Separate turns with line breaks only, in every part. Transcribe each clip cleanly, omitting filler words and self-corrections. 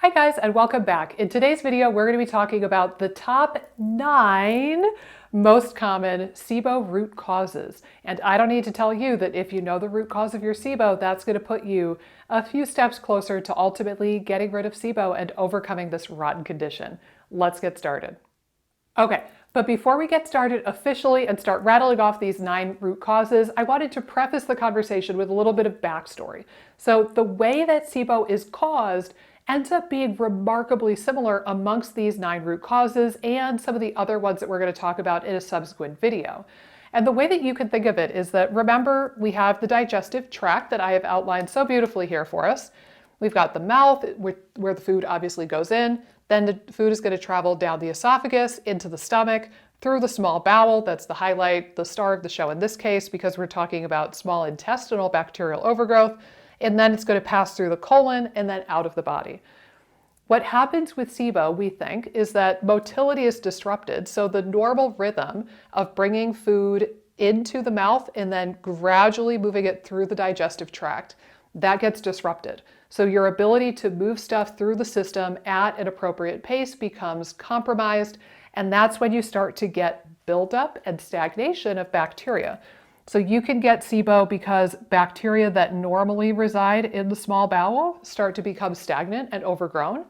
Hi guys, and welcome back. In today's video, we're going to be talking about the top 9 most common SIBO root causes. And I don't need to tell you that if you know the root cause of your SIBO, that's going to put you a few steps closer to ultimately getting rid of SIBO and overcoming this rotten condition. Let's get started. Okay, but before we get started officially and start rattling off these 9 root causes, I wanted to preface the conversation with a little bit of backstory. So the way that SIBO is caused ends up being remarkably similar amongst these 9 root causes and some of the other ones that we're going to talk about in a subsequent video. And the way that you can think of it is that, remember, we have the digestive tract that I have outlined so beautifully here for us. We've got the mouth where the food obviously goes in. Then the food is going to travel down the esophagus, into the stomach, through the small bowel. That's the highlight, the star of the show in this case, because we're talking about small intestinal bacterial overgrowth. And then it's going to pass through the colon and then out of the body. What happens with SIBO, we think, is that motility is disrupted. So the normal rhythm of bringing food into the mouth and then gradually moving it through the digestive tract, that gets disrupted. So your ability to move stuff through the system at an appropriate pace becomes compromised, and that's when you start to get buildup and stagnation of bacteria. So you can get SIBO because bacteria that normally reside in the small bowel start to become stagnant and overgrown,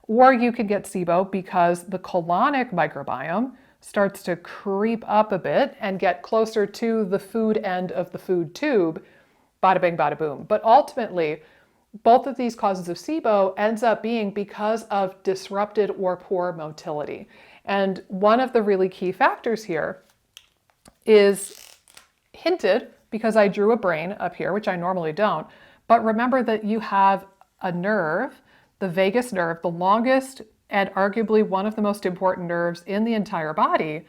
or you can get SIBO because the colonic microbiome starts to creep up a bit and get closer to the food end of the food tube, bada bing, bada boom. But ultimately, both of these causes of SIBO ends up being because of disrupted or poor motility. And one of the really key factors here is hinted because I drew a brain up here, which I normally don't. But remember that you have a nerve, the vagus nerve, the longest and arguably one of the most important nerves in the entire body.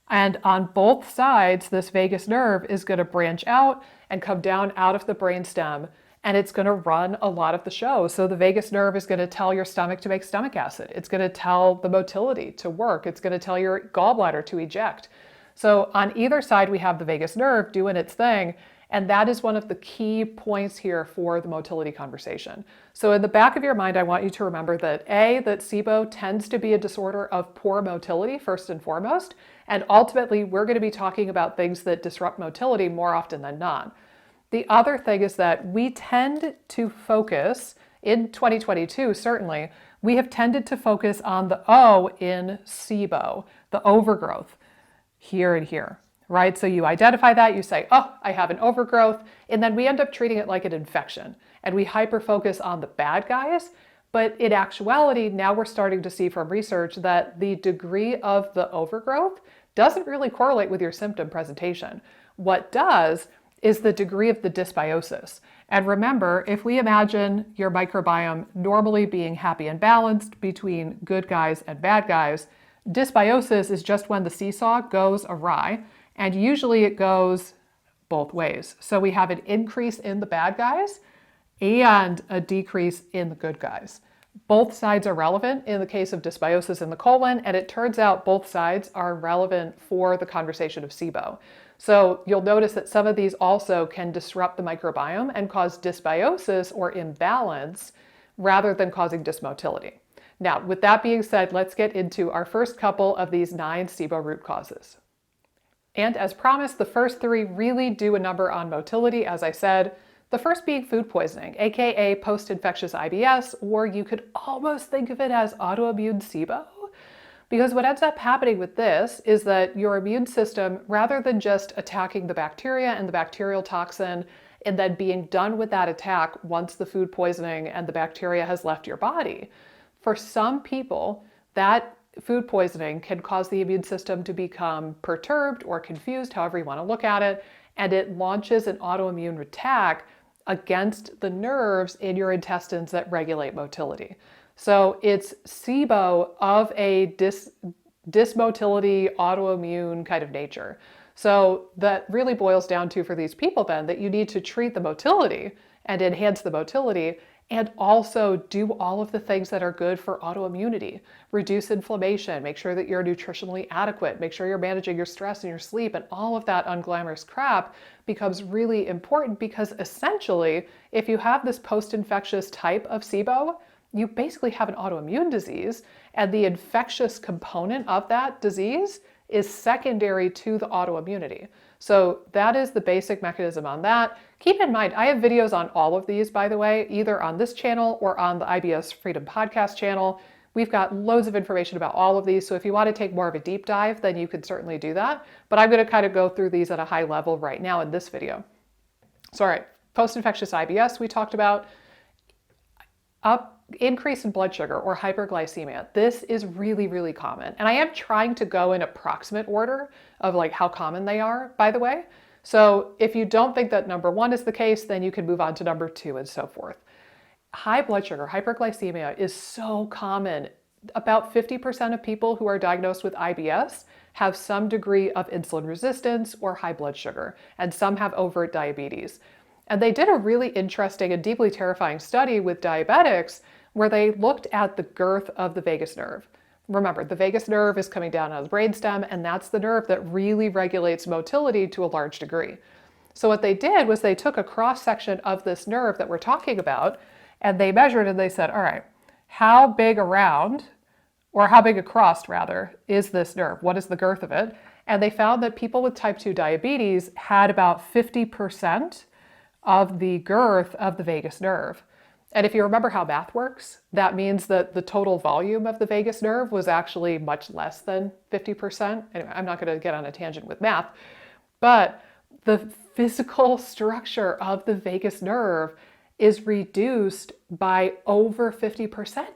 And on both sides, this vagus nerve is going to branch out and come down out of the brainstem, and it's going to run a lot of the show. So the vagus nerve is going to tell your stomach to make stomach acid. It's going to tell the motility to work. It's going to tell your gallbladder to eject. So on either side, we have the vagus nerve doing its thing, and that is one of the key points here for the motility conversation. So in the back of your mind, I want you to remember that that SIBO tends to be a disorder of poor motility first and foremost, and ultimately we're going to be talking about things that disrupt motility more often than not. The other thing is that we tend to focus, in 2022 certainly, we have tended to focus on the O in SIBO, the overgrowth, here and here, right? So you identify that, you say, oh, I have an overgrowth, and then we end up treating it like an infection, and we hyper-focus on the bad guys. But in actuality, now we're starting to see from research that the degree of the overgrowth doesn't really correlate with your symptom presentation. What does is the degree of the dysbiosis. And remember, if we imagine your microbiome normally being happy and balanced between good guys and bad guys, dysbiosis is just when the seesaw goes awry, and usually it goes both ways. So we have an increase in the bad guys and a decrease in the good guys. Both sides are relevant in the case of dysbiosis in the colon, and it turns out both sides are relevant for the conversation of SIBO. So you'll notice that some of these also can disrupt the microbiome and cause dysbiosis or imbalance rather than causing dysmotility. Now, with that being said, let's get into our first couple of these 9 SIBO root causes. And as promised, the first 3 really do a number on motility, as I said. The first being food poisoning, aka post-infectious IBS, or you could almost think of it as autoimmune SIBO. Because what ends up happening with this is that your immune system, rather than just attacking the bacteria and the bacterial toxin and then being done with that attack once the food poisoning and the bacteria has left your body, for some people, that food poisoning can cause the immune system to become perturbed or confused, however you want to look at it, and it launches an autoimmune attack against the nerves in your intestines that regulate motility. So it's SIBO of a dysmotility, autoimmune kind of nature. So that really boils down to, for these people then, that you need to treat the motility and enhance the motility, and also do all of the things that are good for autoimmunity. Reduce inflammation, make sure that you're nutritionally adequate, make sure you're managing your stress and your sleep, and all of that unglamorous crap becomes really important, because essentially, if you have this post-infectious type of SIBO, you basically have an autoimmune disease, and the infectious component of that disease is secondary to the autoimmunity. So that is the basic mechanism on that. Keep in mind, I have videos on all of these, by the way, either on this channel or on the IBS Freedom Podcast channel. We've got loads of information about all of these, so if you want to take more of a deep dive, then you can certainly do that. But I'm going to kind of go through these at a high level right now in this video. So all right, post-infectious IBS we talked about. Increase in blood sugar or hyperglycemia. This is really, really common. And I am trying to go in approximate order of like how common they are, by the way. So if you don't think that number 1 is the case, then you can move on to number 2 and so forth. High blood sugar, hyperglycemia is so common. About 50% of people who are diagnosed with IBS have some degree of insulin resistance or high blood sugar, and some have overt diabetes. And they did a really interesting and deeply terrifying study with diabetics where they looked at the girth of the vagus nerve. Remember, the vagus nerve is coming down out of the brainstem, and that's the nerve that really regulates motility to a large degree. So what they did was they took a cross-section of this nerve that we're talking about, and they measured and they said, all right, how big around, or how big across rather, is this nerve? What is the girth of it? And they found that people with type 2 diabetes had about 50% of the girth of the vagus nerve. And if you remember how math works, that means that the total volume of the vagus nerve was actually much less than 50%. Anyway, I'm not going to get on a tangent with math, but the physical structure of the vagus nerve is reduced by over 50%.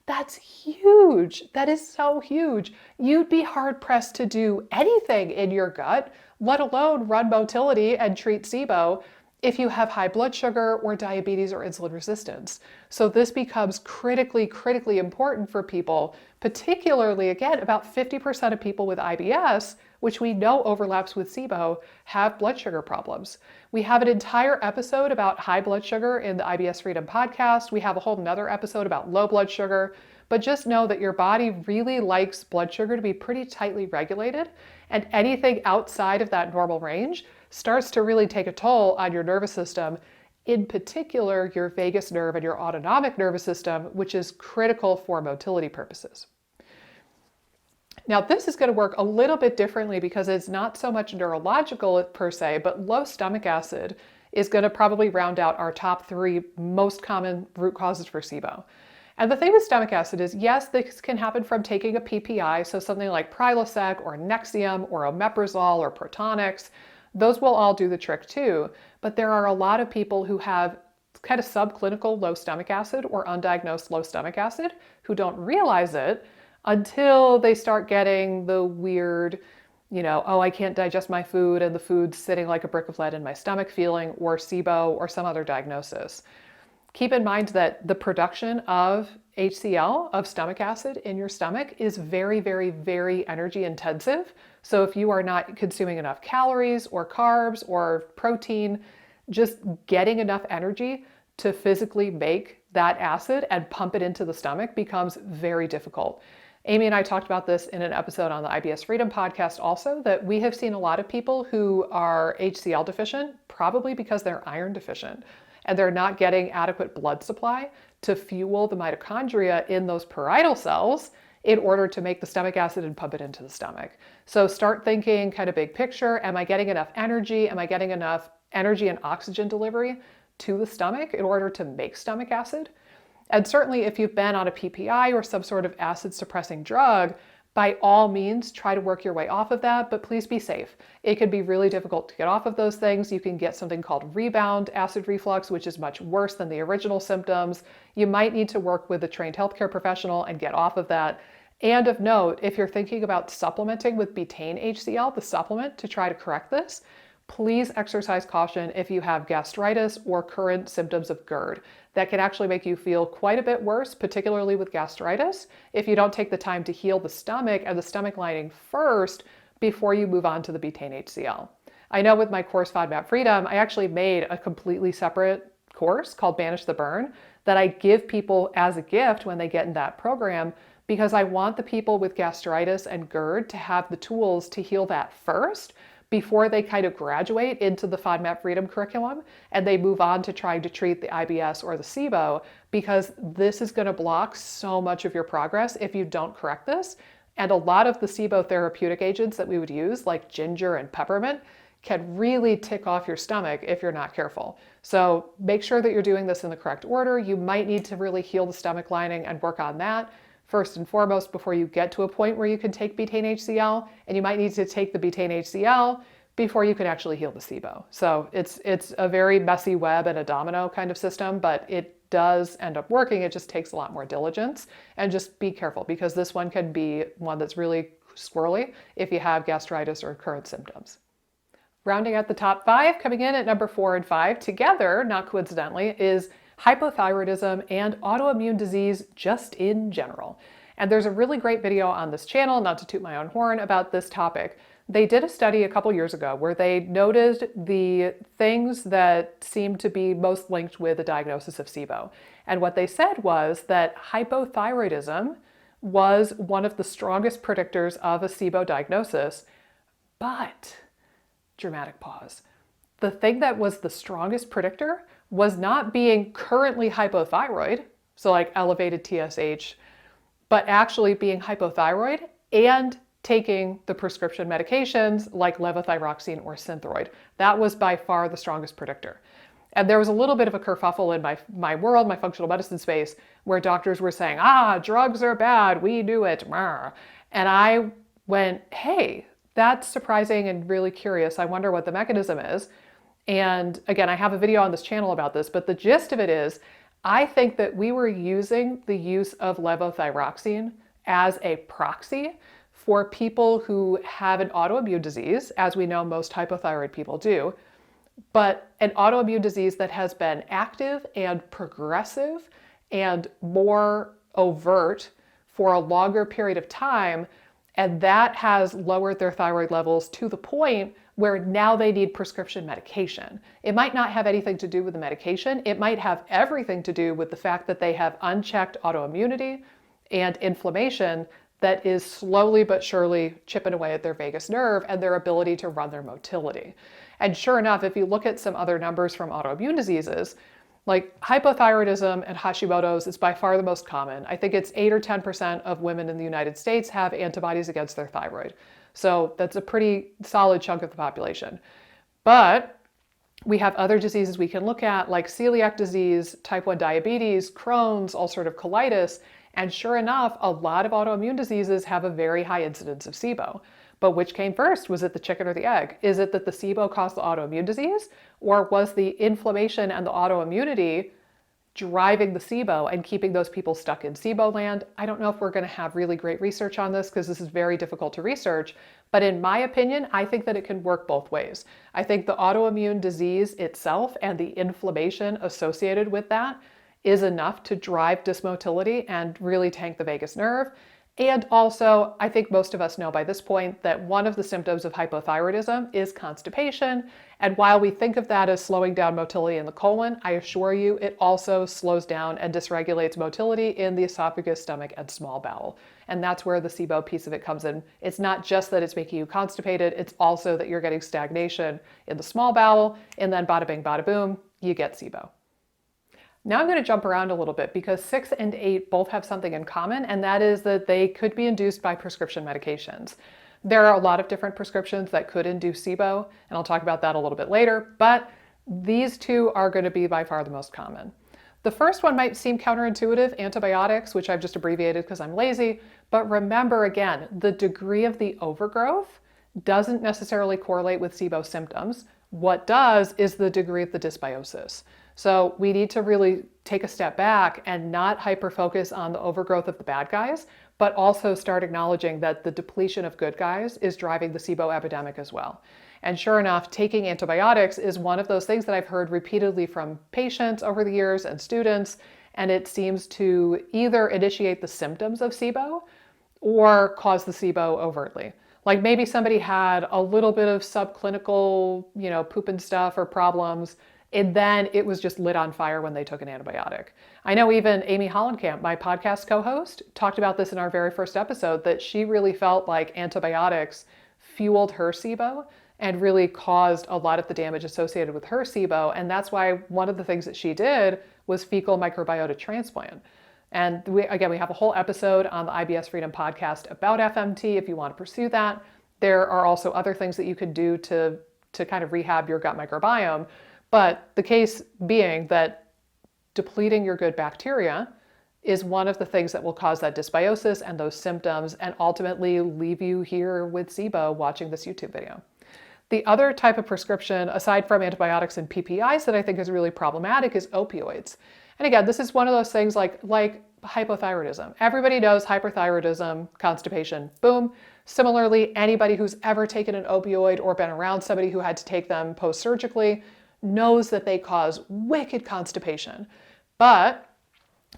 That's huge. That is so huge. You'd be hard pressed to do anything in your gut, let alone run motility and treat SIBO, if you have high blood sugar or diabetes or insulin resistance. So this becomes critically, critically important for people, particularly, again, about 50% of people with IBS, which we know overlaps with SIBO, have blood sugar problems. We have an entire episode about high blood sugar in the IBS Freedom Podcast. We have a whole nother episode about low blood sugar. But just know that your body really likes blood sugar to be pretty tightly regulated, and anything outside of that normal range starts to really take a toll on your nervous system, in particular your vagus nerve and your autonomic nervous system, which is critical for motility purposes. Now, this is going to work a little bit differently because it's not so much neurological per se, but low stomach acid is going to probably round out our top 3 most common root causes for SIBO. And the thing with stomach acid is, yes, this can happen from taking a PPI, so something like Prilosec or Nexium or omeprazole or Protonix. Those will all do the trick too, but there are a lot of people who have kind of subclinical low stomach acid or undiagnosed low stomach acid who don't realize it until they start getting the weird, oh, I can't digest my food and the food's sitting like a brick of lead in my stomach feeling, or SIBO or some other diagnosis. Keep in mind that the production of HCl, of stomach acid in your stomach, is very, very, very energy intensive. So if you are not consuming enough calories or carbs or protein, just getting enough energy to physically make that acid and pump it into the stomach becomes very difficult. Amy and I talked about this in an episode on the IBS Freedom Podcast also, that we have seen a lot of people who are HCl deficient, probably because they're iron deficient, and they're not getting adequate blood supply to fuel the mitochondria in those parietal cells in order to make the stomach acid and pump it into the stomach. So start thinking kind of big picture. Am I getting enough energy? Am I getting enough energy and oxygen delivery to the stomach in order to make stomach acid? And certainly if you've been on a PPI or some sort of acid suppressing drug, by all means, try to work your way off of that, but please be safe. It can be really difficult to get off of those things. You can get something called rebound acid reflux, which is much worse than the original symptoms. You might need to work with a trained healthcare professional and get off of that. And of note, if you're thinking about supplementing with betaine HCl, the supplement, to try to correct this, please exercise caution if you have gastritis or current symptoms of GERD. That can actually make you feel quite a bit worse, particularly with gastritis, if you don't take the time to heal the stomach and the stomach lining first before you move on to the betaine HCl. I know with my course FODMAP Freedom, I actually made a completely separate course called Banish the Burn that I give people as a gift when they get in that program, because I want the people with gastritis and GERD to have the tools to heal that first before they kind of graduate into the FODMAP Freedom curriculum and they move on to trying to treat the IBS or the SIBO, because this is going to block so much of your progress if you don't correct this. And a lot of the SIBO therapeutic agents that we would use, like ginger and peppermint, can really tick off your stomach if you're not careful. So make sure that you're doing this in the correct order. You might need to really heal the stomach lining and work on that first and foremost before you get to a point where you can take betaine HCl, and you might need to take the betaine HCl before you can actually heal the SIBO. So it's a very messy web and a domino kind of system, but it does end up working. It just takes a lot more diligence, and just be careful because this one can be one that's really squirrely if you have gastritis or current symptoms. Rounding out the top 5, coming in at number 4 and 5 together, not coincidentally, is hypothyroidism and autoimmune disease just in general. And there's a really great video on this channel, not to toot my own horn, about this topic. They did a study a couple years ago where they noted the things that seemed to be most linked with a diagnosis of SIBO. And what they said was that hypothyroidism was one of the strongest predictors of a SIBO diagnosis, but, dramatic pause, the thing that was the strongest predictor was not being currently hypothyroid, so like elevated TSH, but actually being hypothyroid and taking the prescription medications like levothyroxine or Synthroid. That was by far the strongest predictor. And there was a little bit of a kerfuffle in my world, my functional medicine space, where doctors were saying, drugs are bad, we knew it. And I went, hey, that's surprising and really curious. I wonder what the mechanism is. And again, I have a video on this channel about this, but the gist of it is, I think that we were using the use of levothyroxine as a proxy for people who have an autoimmune disease, as we know most hypothyroid people do, but an autoimmune disease that has been active and progressive and more overt for a longer period of time, and that has lowered their thyroid levels to the point where now they need prescription medication. It might not have anything to do with the medication. It might have everything to do with the fact that they have unchecked autoimmunity and inflammation that is slowly but surely chipping away at their vagus nerve and their ability to run their motility. And sure enough, if you look at some other numbers from autoimmune diseases, like hypothyroidism and Hashimoto's is by far the most common. I think it's 8 or 10% of women in the United States have antibodies against their thyroid. So that's a pretty solid chunk of the population. But we have other diseases we can look at, like celiac disease, type 1 diabetes, Crohn's, ulcerative colitis, and sure enough, a lot of autoimmune diseases have a very high incidence of SIBO. But which came first? Was it the chicken or the egg? Is it that the SIBO caused the autoimmune disease? Or was the inflammation and the autoimmunity driving the SIBO and keeping those people stuck in SIBO land? I don't know if we're going to have really great research on this because this is very difficult to research. But in my opinion, I think that it can work both ways. I think the autoimmune disease itself and the inflammation associated with that is enough to drive dysmotility and really tank the vagus nerve. And also, I think most of us know by this point that one of the symptoms of hypothyroidism is constipation. And while we think of that as slowing down motility in the colon, I assure you it also slows down and dysregulates motility in the esophagus, stomach, and small bowel. And that's where the SIBO piece of it comes in. It's not just that it's making you constipated, it's also that you're getting stagnation in the small bowel, and then bada bing, bada boom, you get SIBO. Now I'm going to jump around a little bit because 6 and 8 both have something in common, and that is that they could be induced by prescription medications. There are a lot of different prescriptions that could induce SIBO, and I'll talk about that a little bit later, but these two are going to be by far the most common. The first one might seem counterintuitive, antibiotics, which I've just abbreviated because I'm lazy, but remember again, the degree of the overgrowth doesn't necessarily correlate with SIBO symptoms. What does is the degree of the dysbiosis. So we need to really take a step back and not hyper-focus on the overgrowth of the bad guys, but also start acknowledging that the depletion of good guys is driving the SIBO epidemic as well. And sure enough, taking antibiotics is one of those things that I've heard repeatedly from patients over the years and students, and it seems to either initiate the symptoms of SIBO or cause the SIBO overtly. Like maybe somebody had a little bit of subclinical, poop and stuff or problems, and then it was just lit on fire when they took an antibiotic. I know even Amy Hollenkamp, my podcast co-host, talked about this in our very first episode, that she really felt like antibiotics fueled her SIBO and really caused a lot of the damage associated with her SIBO. And that's why one of the things that she did was fecal microbiota transplant. And we have a whole episode on the IBS Freedom podcast about FMT if you want to pursue that. There are also other things that you could do to kind of rehab your gut microbiome. But the case being that depleting your good bacteria is one of the things that will cause that dysbiosis and those symptoms and ultimately leave you here with SIBO watching this YouTube video. The other type of prescription, aside from antibiotics and PPIs, that I think is really problematic is opioids. And again, this is one of those things like hypothyroidism. Everybody knows hyperthyroidism, constipation, boom. Similarly, anybody who's ever taken an opioid or been around somebody who had to take them post-surgically knows that they cause wicked constipation. But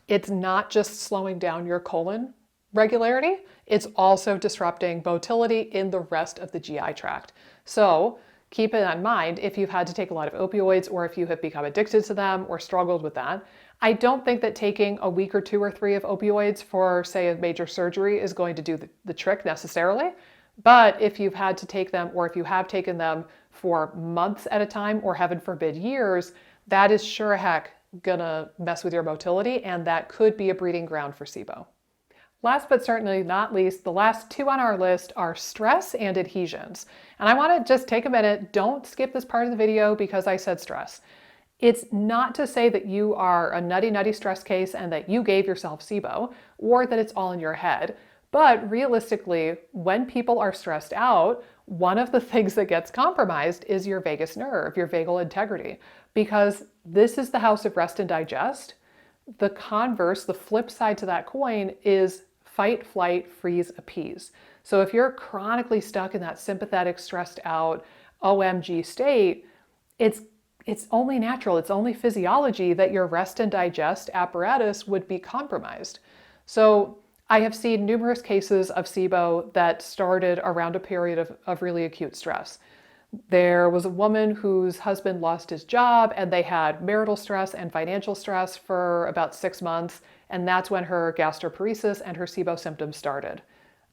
it's not just slowing down your colon regularity, it's also disrupting motility in the rest of the GI tract. So keep it in mind if you've had to take a lot of opioids or if you have become addicted to them or struggled with that. I don't think that taking a week or 2 or 3 of opioids for, say, a major surgery is going to do the trick necessarily. But if you've had to take them or if you have taken them for months at a time or heaven forbid years, that is sure heck gonna mess with your motility, and that could be a breeding ground for SIBO. Last but certainly not least, the last 2 on our list are stress and adhesions. And I want to just take a minute, don't skip this part of the video because I said stress. It's not to say that you are a nutty stress case and that you gave yourself SIBO or that it's all in your head. But realistically, when people are stressed out, one of the things that gets compromised is your vagus nerve, your vagal integrity, because this is the house of rest and digest. The converse, the flip side to that coin is fight, flight, freeze, appease. So if you're chronically stuck in that sympathetic, stressed out, OMG state, it's only natural, it's only physiology that your rest and digest apparatus would be compromised. So I have seen numerous cases of SIBO that started around a period of really acute stress. There was a woman whose husband lost his job and they had marital stress and financial stress for about 6 months. And that's when her gastroparesis and her SIBO symptoms started.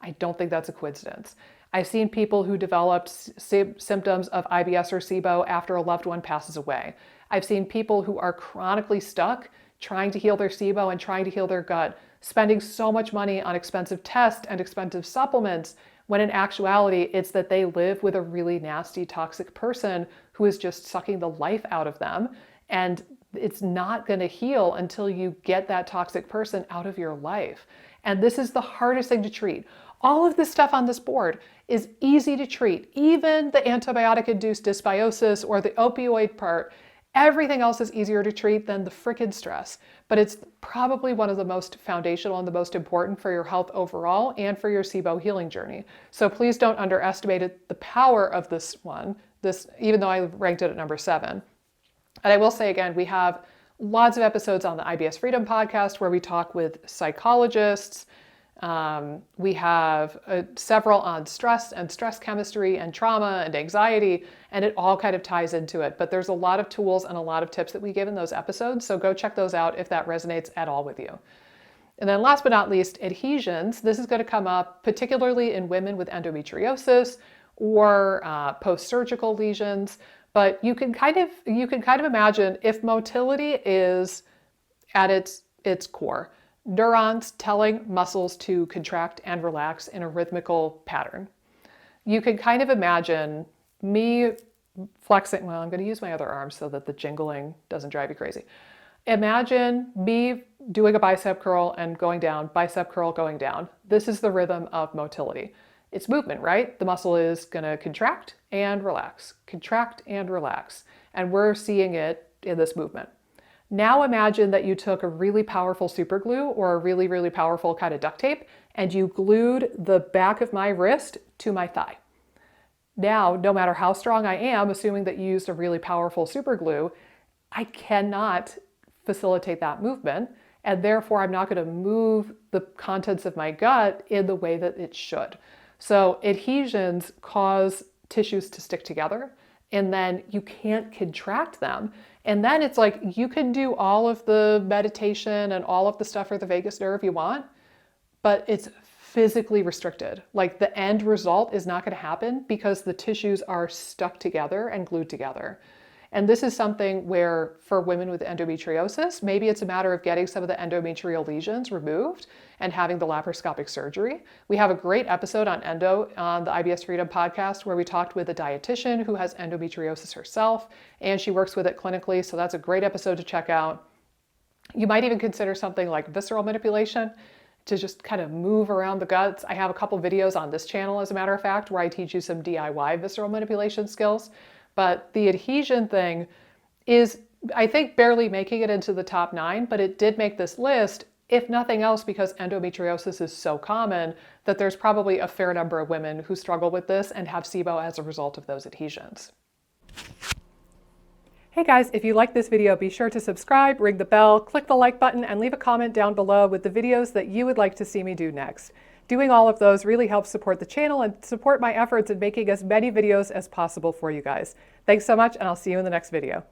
I don't think that's a coincidence. I've seen people who developed symptoms of IBS or SIBO after a loved one passes away. I've seen people who are chronically stuck trying to heal their SIBO and trying to heal their gut, spending so much money on expensive tests and expensive supplements, when in actuality, it's that they live with a really nasty, toxic person who is just sucking the life out of them. And it's not going to heal until you get that toxic person out of your life. And this is the hardest thing to treat. All of this stuff on this board is easy to treat. Even the antibiotic-induced dysbiosis or the opioid part, everything else is easier to treat than the frickin' stress. But it's probably one of the most foundational and the most important for your health overall and for your SIBO healing journey. So please don't underestimate the power of this one, even though I ranked it at number 7. And I will say again, we have lots of episodes on the IBS Freedom podcast where we talk with psychologists. We have several on stress and stress chemistry and trauma and anxiety, and it all kind of ties into it. But there's a lot of tools and a lot of tips that we give in those episodes, so go check those out if that resonates at all with you. And then last but not least, adhesions. This is going to come up particularly in women with endometriosis or post-surgical lesions. But you can kind of imagine if motility is at its core, neurons telling muscles to contract and relax in a rhythmical pattern. You can kind of imagine me flexing, well, I'm going to use my other arm so that the jingling doesn't drive you crazy. Imagine me doing a bicep curl and going down, bicep curl going down. This is the rhythm of motility. It's movement, right? The muscle is going to contract and relax, and we're seeing it in this movement. Now imagine that you took a really powerful super glue or a really, really powerful kind of duct tape and you glued the back of my wrist to my thigh. Now, no matter how strong I am, assuming that you used a really powerful super glue, I cannot facilitate that movement, and therefore I'm not going to move the contents of my gut in the way that it should. So adhesions cause tissues to stick together, and then you can't contract them. And then it's like you can do all of the meditation and all of the stuff for the vagus nerve you want, but it's physically restricted. Like the end result is not going to happen because the tissues are stuck together and glued together. And this is something where for women with endometriosis, maybe it's a matter of getting some of the endometrial lesions removed and having the laparoscopic surgery. We have a great episode on endo on the IBS Freedom podcast where we talked with a dietitian who has endometriosis herself, and she works with it clinically. So that's a great episode to check out. You might even consider something like visceral manipulation to just kind of move around the guts. I have a couple videos on this channel, as a matter of fact, where I teach you some DIY visceral manipulation skills. But the adhesion thing is, I think, barely making it into the top 9, but it did make this list, if nothing else, because endometriosis is so common that there's probably a fair number of women who struggle with this and have SIBO as a result of those adhesions. Hey guys, if you like this video, be sure to subscribe, ring the bell, click the like button, and leave a comment down below with the videos that you would like to see me do next. Doing all of those really helps support the channel and support my efforts in making as many videos as possible for you guys. Thanks so much, and I'll see you in the next video.